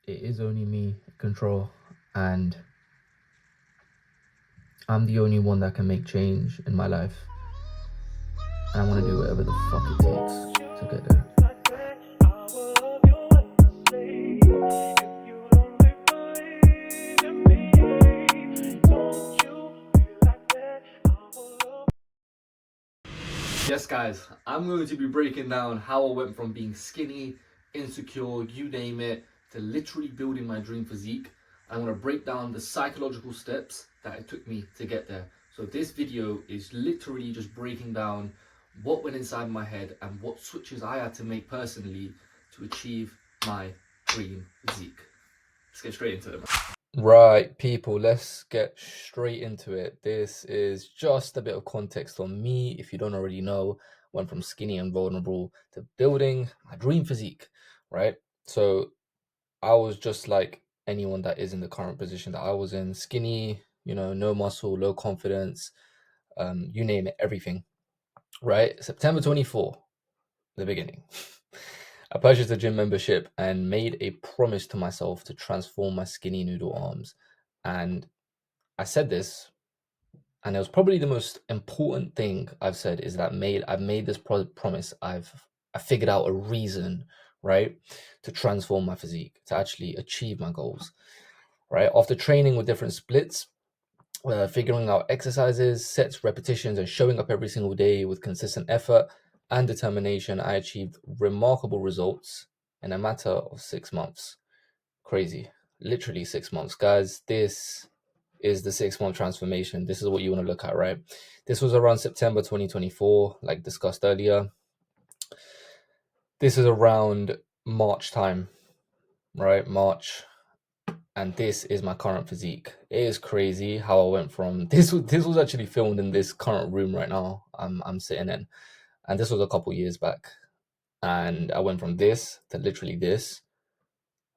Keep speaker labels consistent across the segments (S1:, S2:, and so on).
S1: it is only me in control, and I'm the only one that can make change in my life, and I want to do whatever the fuck it takes to get there. Yes, guys, I'm going to be breaking down how I went from being skinny, insecure, you name it, to literally building my dream physique. I'm going to break down the psychological steps that it took me to get there. So this video is literally just breaking down what went inside my head and what switches I had to make personally to achieve my dream physique. Let's get straight into it. Right, people, let's get straight into it. This is just a bit of context on me. If you don't already know, went from skinny and vulnerable to building my dream physique, right? So I was just like anyone that is in the current position that I was in, skinny, no muscle, low confidence, you name it, everything, right? September 24, the beginning. I purchased a gym membership and made a promise to myself to transform my skinny noodle arms. And I said this, and it was probably the most important thing I've said is that I've made this promise. I figured out a reason, right, to transform my physique, to actually achieve my goals, right? After training with different splits, figuring out exercises, sets, repetitions, and showing up every single day with consistent effort and determination, I achieved remarkable results in a matter of 6 months. Crazy. Literally 6 months. Guys, this is the 6 month transformation. This is what you want to look at, right? This was around September 2024, like discussed earlier. This is around March time, right? March. And this is my current physique. It is crazy how I went from this was actually filmed in this current room right now I'm sitting in. And this was a couple years back. And I went from this to literally this,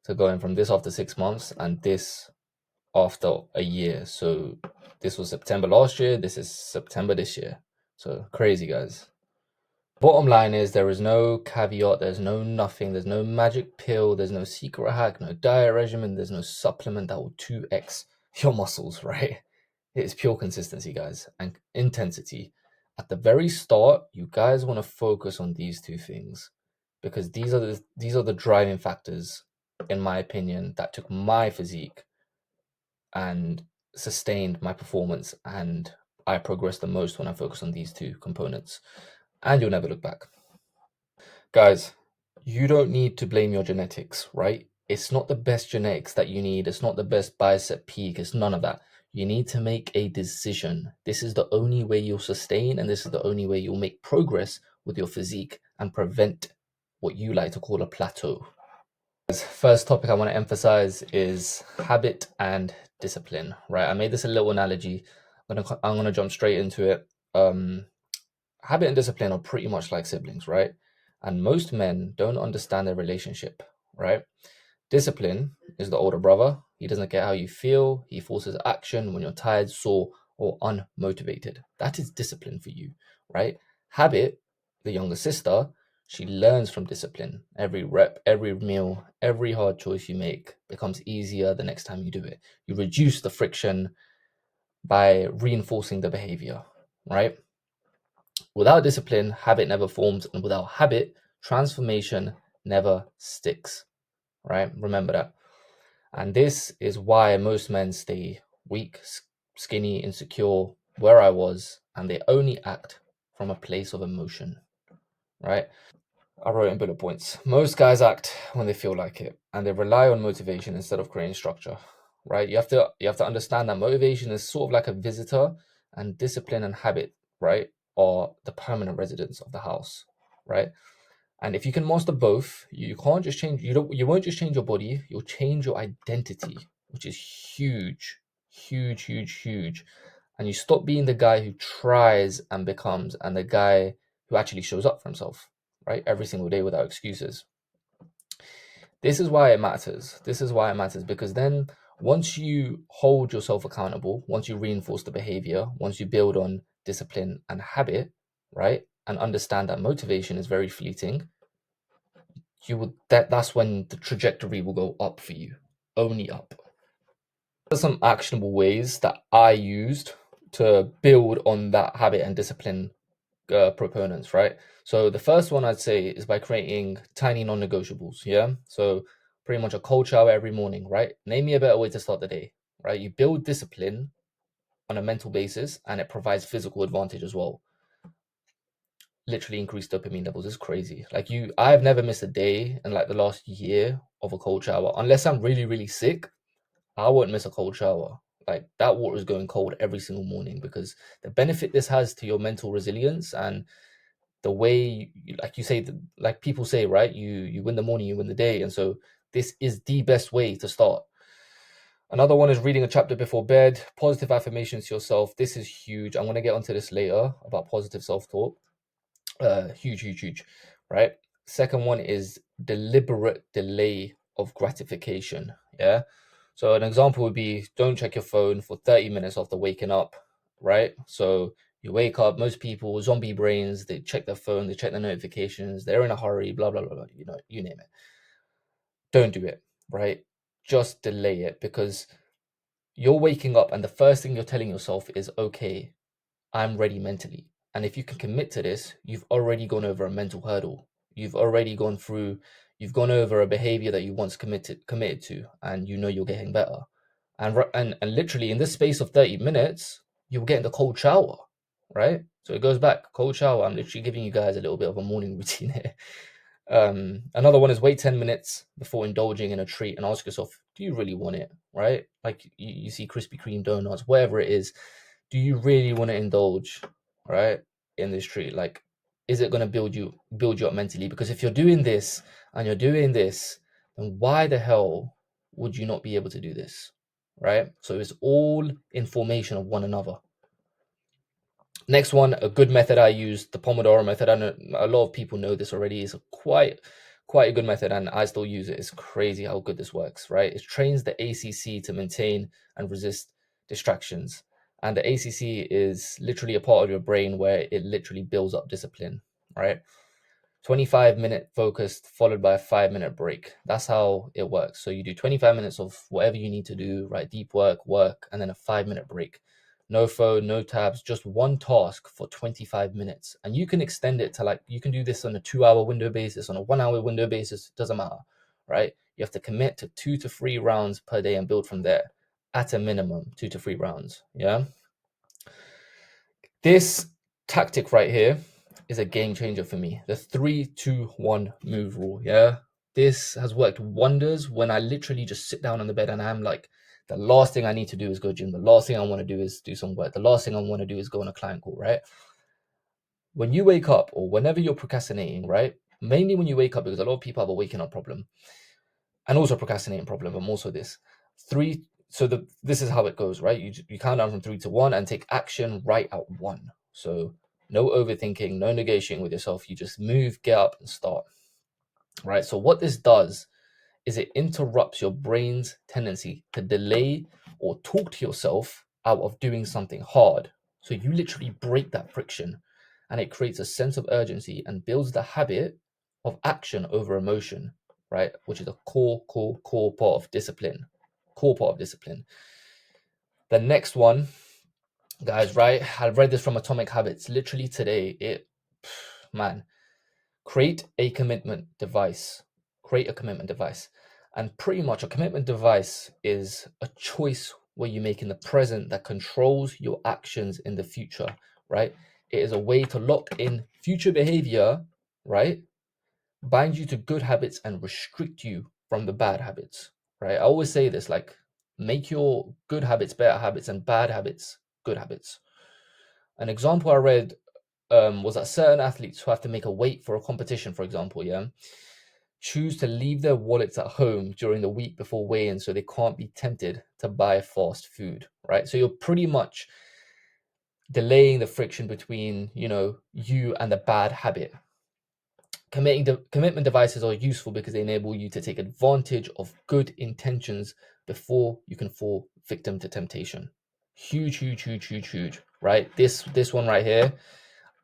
S1: to going from this after 6 months and this after a year. So this was September last year, this is September this year. So crazy, guys. Bottom line is there is no caveat, there's no nothing, there's no magic pill, there's no secret hack, no diet regimen, there's no supplement that will 2x your muscles, right? It's pure consistency, guys, and intensity. At the very start, you guys want to focus on these two things because these are the driving factors, in my opinion, that took my physique and sustained my performance, and I progressed the most when I focus on these two components, and you'll never look back. Guys, you don't need to blame your genetics, right? It's not the best genetics that you need. It's not the best bicep peak. It's none of that. You need to make a decision. This is the only way you'll sustain, and this is the only way you'll make progress with your physique and prevent what you like to call a plateau. First topic I want to emphasize is habit and discipline, right? I made this a little analogy. I'm gonna jump straight into it. Habit and discipline are pretty much like siblings, right? And most men don't understand their relationship, right? Discipline is the older brother. He doesn't care how you feel. He forces action when you're tired, sore, or unmotivated. That is discipline for you, right? Habit, the younger sister, she learns from discipline. Every rep, every meal, every hard choice you make becomes easier the next time you do it. You reduce the friction by reinforcing the behavior, right? Without discipline, habit never forms, and without habit, transformation never sticks, right? Remember that. And this is why most men stay weak, skinny, insecure, where I was, and they only act from a place of emotion, right? I wrote in bullet points. Most guys act when they feel like it, and they rely on motivation instead of creating structure, right? You have to understand that motivation is sort of like a visitor, and discipline and habit, right, are the permanent residents of the house, right? And if you can master both, you can't just change. You won't just change your body. You'll change your identity, which is huge, huge, huge, huge. And you stop being the guy who tries and becomes, and the guy who actually shows up for himself, right? Every single day without excuses. This is why it matters. This is why it matters because then once you hold yourself accountable, once you reinforce the behavior, once you build on discipline and habit, right? And understand that motivation is very fleeting, that's when the trajectory will go up for you, only up. There's some actionable ways that I used to build on that habit and discipline proponents, right? So the first one I'd say is by creating tiny non-negotiables. Yeah. So pretty much a cold shower every morning, right? Name me a better way to start the day, right? You build discipline on a mental basis and it provides physical advantage as well. Literally increased dopamine levels is crazy. Like I've never missed a day in like the last year of a cold shower unless I'm really, really sick. I won't miss a cold shower. Like that water is going cold every single morning because the benefit this has to your mental resilience and the way, like you say, like people say, right? You win the morning, you win the day, and so this is the best way to start. Another one is reading a chapter before bed. Positive affirmations to yourself. This is huge. I'm gonna get onto this later about positive self-talk. Huge, huge, huge. Right. Second one is deliberate delay of gratification. Yeah. So an example would be don't check your phone for 30 minutes after waking up, right? So you wake up, most people, zombie brains, they check their phone, they check their notifications, they're in a hurry, blah, blah, blah, blah, you name it. Don't do it, right? Just delay it because you're waking up and the first thing you're telling yourself is, okay, I'm ready mentally. And if you can commit to this, you've already gone over a mental hurdle. You've gone over a behavior that you once committed to, and you know you're getting better. And literally in this space of 30 minutes, you'll get in the cold shower, right? So it goes back, cold shower. I'm literally giving you guys a little bit of a morning routine here. Another one is wait 10 minutes before indulging in a treat and ask yourself, do you really want it? Right? Like you see Krispy Kreme donuts, whatever it is, do you really want to indulge, right, in this treat? Like, is it going to build you up mentally? Because if you're doing this and you're doing this, then why the hell would you not be able to do this? Right? So it's all in formation of one another. Next one, a good method I use, the Pomodoro method. I know a lot of people know this already. It's quite a good method, and I still use it. It's crazy how good this works, right? It trains the ACC to maintain and resist distractions. And the ACC is literally a part of your brain where it literally builds up discipline, right? 25-minute focused followed by a 5-minute break. That's how it works. So you do 25 minutes of whatever you need to do, right? Deep work, and then a 5-minute break. No phone, no tabs, just one task for 25 minutes. And you can extend it to like, you can do this on a 2-hour window basis, on a 1-hour window basis, doesn't matter, right? You have to commit to 2 to 3 rounds per day and build from there at a minimum, 2 to 3 rounds. Yeah. This tactic right here is a game changer for me. The 3-2-1 move rule. Yeah. This has worked wonders when I literally just sit down on the bed and I'm like, the last thing I need to do is go gym. The last thing I want to do is do some work. The last thing I want to do is go on a client call, right? When you wake up or whenever you're procrastinating, right? Mainly when you wake up, because a lot of people have a waking up problem and also procrastinating problem, but more so this. This is how it goes, right? You count down from 3 to 1 and take action right at 1. So no overthinking, no negotiating with yourself. You just move, get up, and start. Right. So what this does is it interrupts your brain's tendency to delay or talk to yourself out of doing something hard. So you literally break that friction and it creates a sense of urgency and builds the habit of action over emotion, right? Which is a core part of discipline. Core part of discipline. The next one, guys, right? I read this from Atomic Habits literally today. Man, create a commitment device. Create a commitment device. And pretty much a commitment device is a choice where you make in the present that controls your actions in the future, right? It is a way to lock in future behavior, right? Bind you to good habits and restrict you from the bad habits, right? I always say this, like, make your good habits better habits and bad habits good habits. An example I read was that certain athletes who have to make a weight for a competition, for example, yeah, choose to leave their wallets at home during the week before weigh-in so they can't be tempted to buy fast food, right? So you're pretty much delaying the friction between, you and the bad habit. Commitment devices are useful because they enable you to take advantage of good intentions before you can fall victim to temptation. Huge, huge, huge, huge, huge, right? This one right here,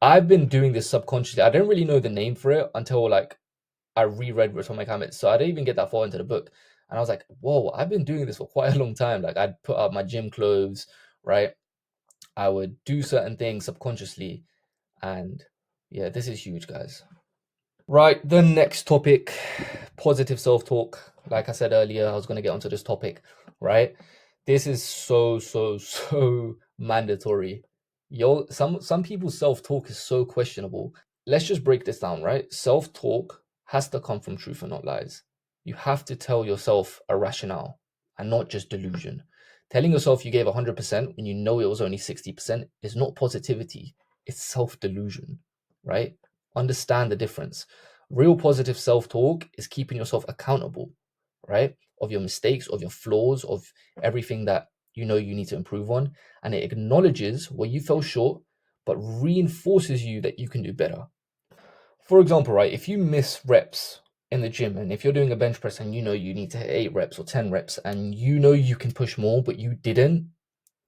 S1: I've been doing this subconsciously. I don't really know the name for it until like I reread Atomic Habits. So I didn't even get that far into the book. And I was like, whoa, I've been doing this for quite a long time. Like I'd put up my gym clothes, right? I would do certain things subconsciously. And yeah, this is huge, guys. Right, the next topic, positive self-talk. Like I said earlier, I was going to get onto this topic, right? This is so mandatory. Some people's self-talk is so questionable. Let's just break this down, right? Self-talk has to come from truth and not lies. You have to tell yourself a rationale and not just delusion. Telling yourself you gave 100% when you know it was only 60% is not positivity, it's self-delusion, right? Understand the difference. Real positive self-talk is keeping yourself accountable, right? Of your mistakes, of your flaws, of everything that you know you need to improve on. And it acknowledges where you fell short, but reinforces you that you can do better. For example, right, if you miss reps in the gym and if you're doing a bench press and you know you need to hit 8 reps or 10 reps and you know you can push more, but you didn't,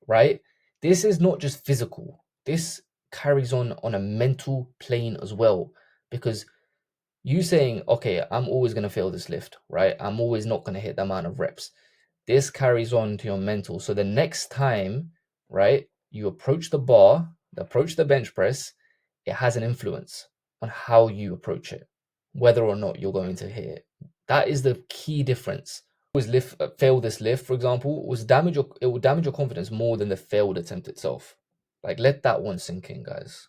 S1: right? This is not just physical. This carries on a mental plane as well, because you saying, okay, I'm always going to fail this lift, right? I'm always not going to hit the amount of reps. This carries on to your mental. So the next time, right, you approach the bar, approach the bench press, it has an influence on how you approach it, whether or not you're going to hit it. That is the key difference. Always fail this lift, for example, it will damage your confidence more than the failed attempt itself. Like, let that one sink in, guys.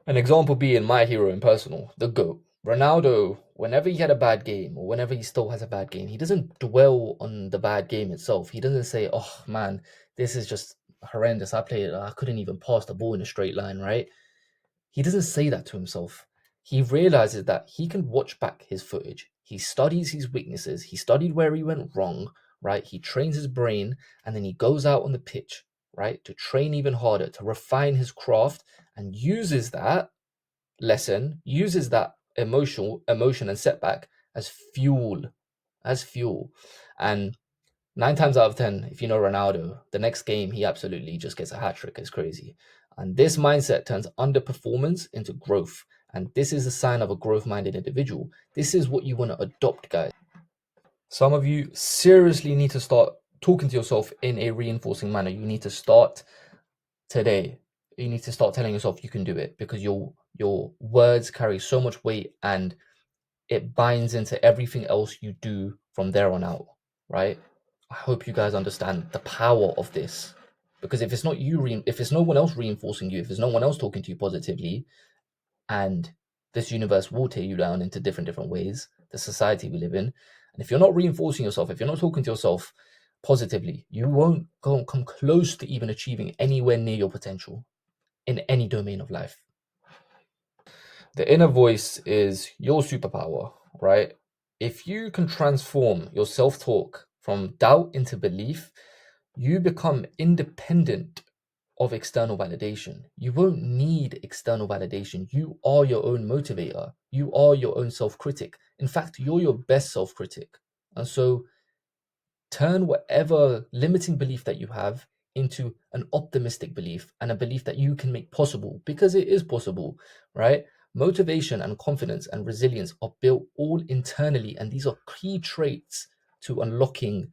S1: An example being my hero in personal, the GOAT. Ronaldo, whenever he had a bad game or whenever he still has a bad game, he doesn't dwell on the bad game itself. He doesn't say, oh man, this is just horrendous. I couldn't even pass the ball in a straight line, right? He doesn't say that to himself. He realizes that he can watch back his footage. He studies his weaknesses. He studied where he went wrong, right? He trains his brain and then he goes out on the pitch, right? To train even harder, to refine his craft and uses that uses that emotion and setback as fuel. And 9 times out of 10, if you know Ronaldo, the next game he absolutely just gets a hat trick. It's crazy. And this mindset turns underperformance into growth. And this is a sign of a growth minded individual. This is what you want to adopt, guys. Some of you seriously need to start talking to yourself in a reinforcing manner. You need to start today. You need to start telling yourself you can do it, because your words carry so much weight and it binds into everything else you do from there on out, right? I hope you guys understand the power of this, because if it's not if it's no one else reinforcing you, if there's no one else talking to you positively, and this universe will tear you down into different ways, the society we live in, and if you're not reinforcing yourself, if you're not talking to yourself positively, you won't come close to even achieving anywhere near your potential in any domain of life. The inner voice is your superpower, right? If you can transform your self-talk from doubt into belief, you become independent of external validation. You won't need external validation. You are your own motivator. You are your own self-critic. In fact, you're your best self-critic. And so turn whatever limiting belief that you have into an optimistic belief and a belief that you can make possible, because it is possible, right? Motivation and confidence and resilience are built all internally, and these are key traits to unlocking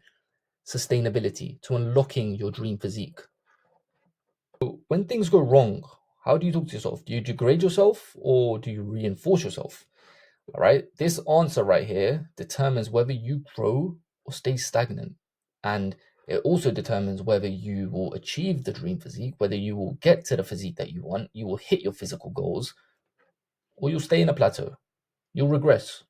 S1: sustainability, to unlocking your dream physique. So when things go wrong, how do you talk to yourself? Do you degrade yourself or do you reinforce yourself? All right, this answer right here determines whether you grow or stay stagnant. And it also determines whether you will achieve the dream physique, whether you will get to the physique that you want, you will hit your physical goals, or you'll stay in a plateau. You'll regress.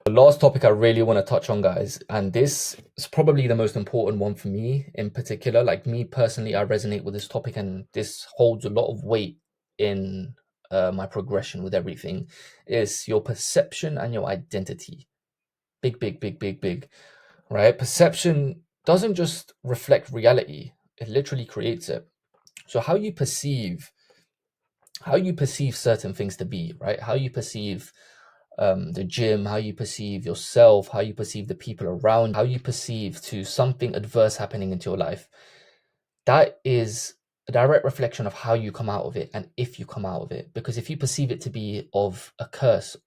S1: The last topic I really want to touch on, guys, and this is probably the most important one for me in particular. Like me personally, I resonate with this topic, and this holds a lot of weight in my progression with everything. Is your perception and your identity. Big, right? Perception doesn't just reflect reality; it literally creates it. So how you perceive certain things to be, right? How you perceive the gym, how you perceive yourself, how you perceive the people around, how you perceive to something adverse happening into your life. That is a direct reflection of how you come out of it and if you come out of it. Because if you perceive it to be of a curse,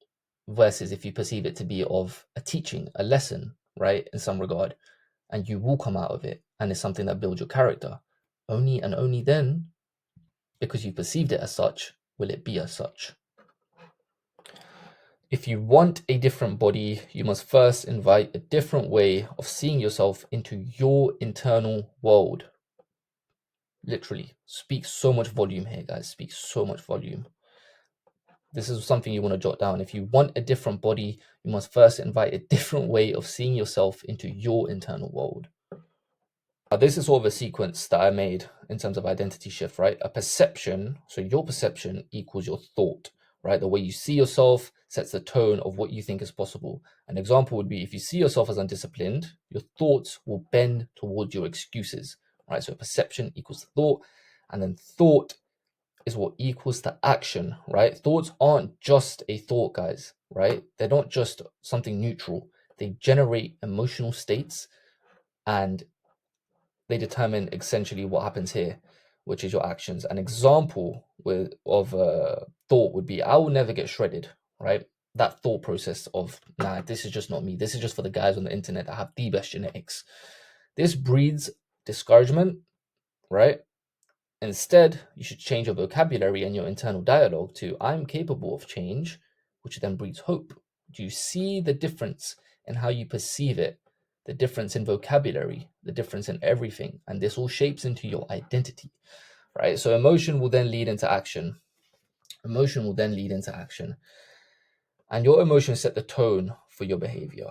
S1: versus if you perceive it to be of a teaching, a lesson, right, in some regard, and you will come out of it and it's something that builds your character. Only and only then, because you perceived it as such, will it be as such. If you want a different body, you must first invite a different way of seeing yourself into your internal world. Literally, speaks so much volume here, guys. Speaks so much volume. This is something you want to jot down. If you want a different body, you must first invite a different way of seeing yourself into your internal world. Now, this is sort of a sequence that I made in terms of identity shift, right? A perception, so your perception equals your thought, right? The way you see yourself sets the tone of what you think is possible. An example would be if you see yourself as undisciplined, your thoughts will bend towards your excuses, right? So perception equals thought, and then thought is what equals to action, right? Thoughts aren't just a thought, guys, right? They're not just something neutral. They generate emotional states and they determine essentially what happens here, which is your actions. An example of a thought would be, I will never get shredded, right? That thought process of, nah, this is just not me. This is just for the guys on the internet that have the best genetics. This breeds discouragement, right? Instead, you should change your vocabulary and your internal dialogue to, I'm capable of change, which then breeds hope. Do you see the difference in how you perceive it? The difference in vocabulary, the difference in everything. And this all shapes into your identity, right? So emotion will then lead into action. Emotion will then lead into action. And your emotions set the tone for your behavior,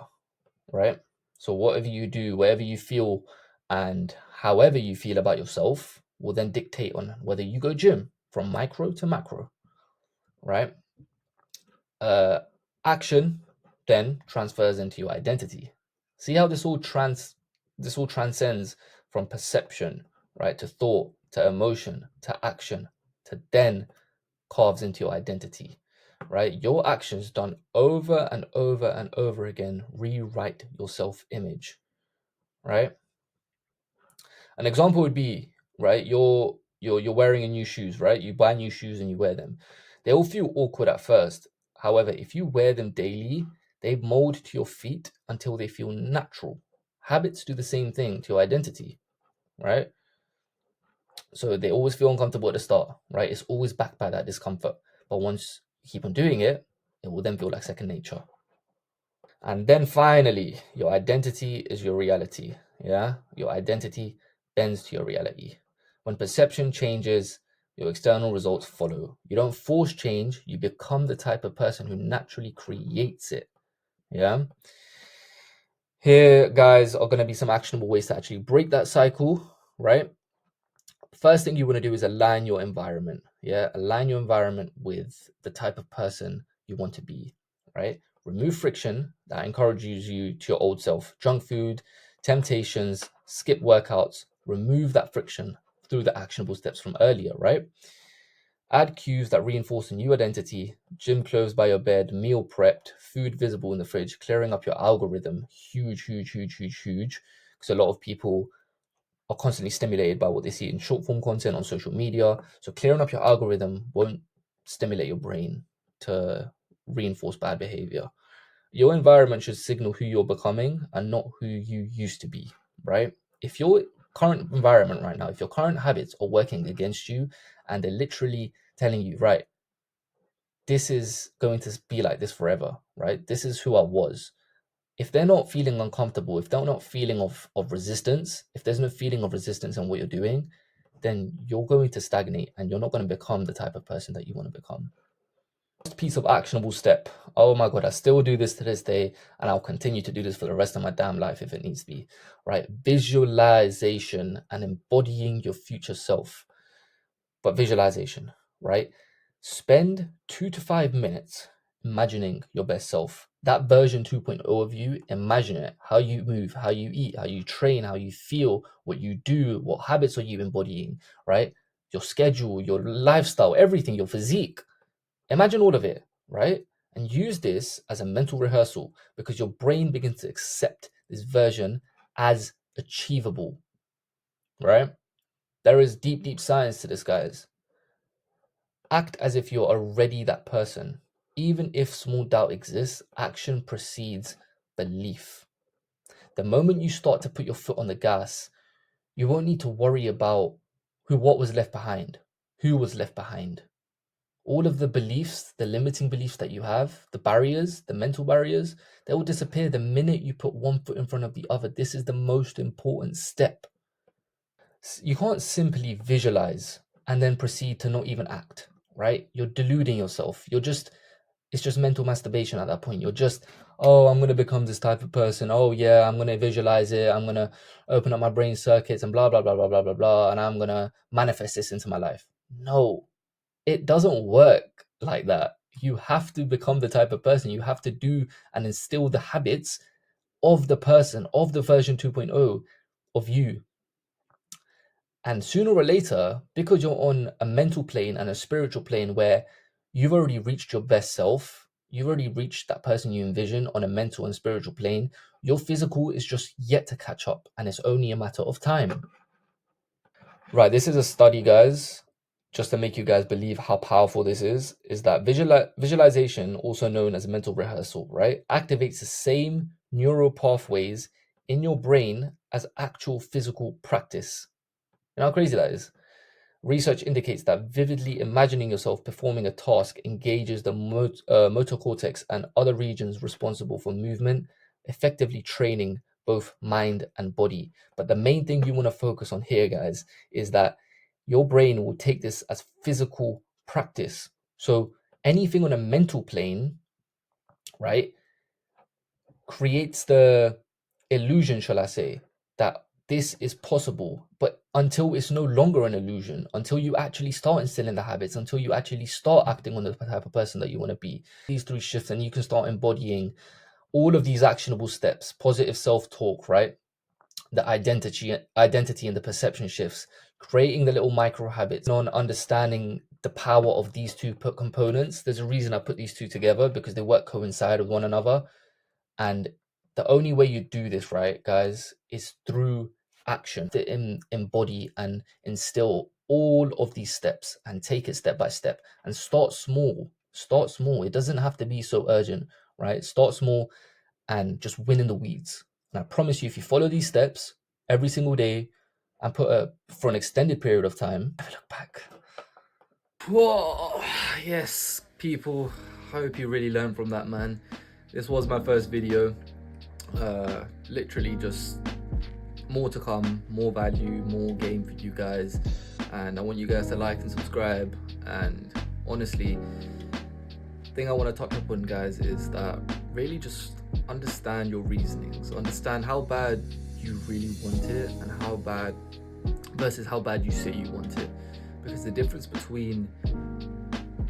S1: right? So whatever you do, whatever you feel, and however you feel about yourself will then dictate on whether you go gym from micro to macro, right? Action then transfers into your identity. See how this all transcends from perception, right, to thought, to emotion, to action, to then carves into your identity, right? Your actions done over and over and over again rewrite your self-image, right? An example would be, right, you're wearing a new shoes, right? You buy new shoes and you wear them. They all feel awkward at first. However, if you wear them daily, they mold to your feet until they feel natural. Habits do the same thing to your identity, right? So they always feel uncomfortable at the start, right? It's always backed by that discomfort. But once you keep on doing it, it will then feel like second nature. And then finally, your identity is your reality. Yeah, your identity bends to your reality. When perception changes, your external results follow. You don't force change, you become the type of person who naturally creates it. Yeah. Here, guys, are going to be some actionable ways to actually break that cycle, right? First thing you want to do is align your environment. Yeah, align your environment with the type of person you want to be, right? Remove friction that encourages you to your old self. Junk food, temptations, skip workouts. Remove that friction through the actionable steps from earlier, right? Add cues that reinforce a new identity. Gym clothes by your bed, meal prepped, food visible in the fridge, clearing up your algorithm. Huge, huge, huge, huge, huge. Because a lot of people are constantly stimulated by what they see in short form content on social media. So clearing up your algorithm won't stimulate your brain to reinforce bad behavior. Your environment should signal who you're becoming and not who you used to be, right? If your current environment right now, if your current habits are working against you and they're literally telling you, right, this is going to be like this forever, right? This is who I was. If they're not feeling uncomfortable, if they're not feeling of resistance, if there's no feeling of resistance in what you're doing, then you're going to stagnate and you're not going to become the type of person that you want to become. First piece of actionable step. Oh my God, I still do this to this day and I'll continue to do this for the rest of my damn life if it needs to be, right? Visualization and embodying your future self. But visualization, right? Spend 2 to 5 minutes imagining your best self. That version 2.0 of you, imagine it. How you move, how you eat, how you train, how you feel, what you do, what habits are you embodying, right? Your schedule, your lifestyle, everything, your physique. Imagine all of it, right? And use this as a mental rehearsal because your brain begins to accept this version as achievable, right? There is deep, deep science to this, guys. Act as if you're already that person. Even if small doubt exists, action precedes belief. The moment you start to put your foot on the gas, you won't need to worry about what was left behind, who was left behind. All of the beliefs, the limiting beliefs that you have, the barriers, the mental barriers, they will disappear the minute you put one foot in front of the other. This is the most important step. You can't simply visualize and then proceed to not even act, right? You're deluding yourself. It's just mental masturbation at that point. You're just, oh, I'm going to become this type of person. Oh, yeah, I'm going to visualize it. I'm going to open up my brain circuits and blah, blah, blah, blah, blah, blah, blah. And I'm going to manifest this into my life. No, it doesn't work like that. You have to become the type of person. You have to do and instill the habits of the person, of the version 2.0 of you. And sooner or later, because you're on a mental plane and a spiritual plane where you've already reached your best self, you've already reached that person you envision on a mental and spiritual plane, your physical is just yet to catch up, and it's only a matter of time. Right, this is a study, guys, just to make you guys believe how powerful this is that visualization, also known as mental rehearsal, right, activates the same neural pathways in your brain as actual physical practice. You know how crazy that is? Research indicates that vividly imagining yourself performing a task engages the motor cortex and other regions responsible for movement, effectively training both mind and body. But the main thing you want to focus on here, guys, is that your brain will take this as physical practice. So anything on a mental plane, right, creates the illusion, shall I say, that this is possible. But until it's no longer an illusion, until you actually start instilling the habits, until you actually start acting on the type of person that you want to be, these 3 shifts, and you can start embodying all of these actionable steps, positive self-talk, right? The identity and the perception shifts, creating the little micro habits on understanding the power of these two components. There's a reason I put these two together, because they work coincide with one another. And the only way you do this, right, guys, is through action. To embody and instill all of these steps and take it step by step and start small. Start small. It doesn't have to be so urgent, right? Start small and just win in the weeds. And I promise you, if you follow these steps every single day and for an extended period of time, never look back. Whoa, yes, people, hope you really learned from that, man. This was my first video. Literally just more to come, more value, more game for you guys, and I want you guys to like and subscribe. And honestly, the thing I want to touch upon, guys, is that really just understand your reasonings, understand how bad you really want it and how bad versus how bad you say you want it, because the difference between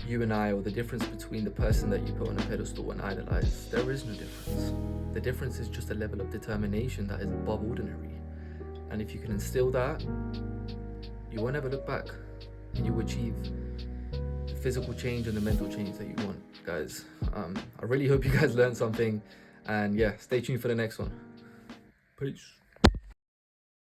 S1: you and I, or the difference between the person that you put on a pedestal and idolize, there is no difference. The difference is just a level of determination that is above ordinary. And if you can instill that, you won't ever look back, and you achieve the physical change and the mental change that you want, guys. I really hope you guys learned something, and yeah, stay tuned for the next one. Peace.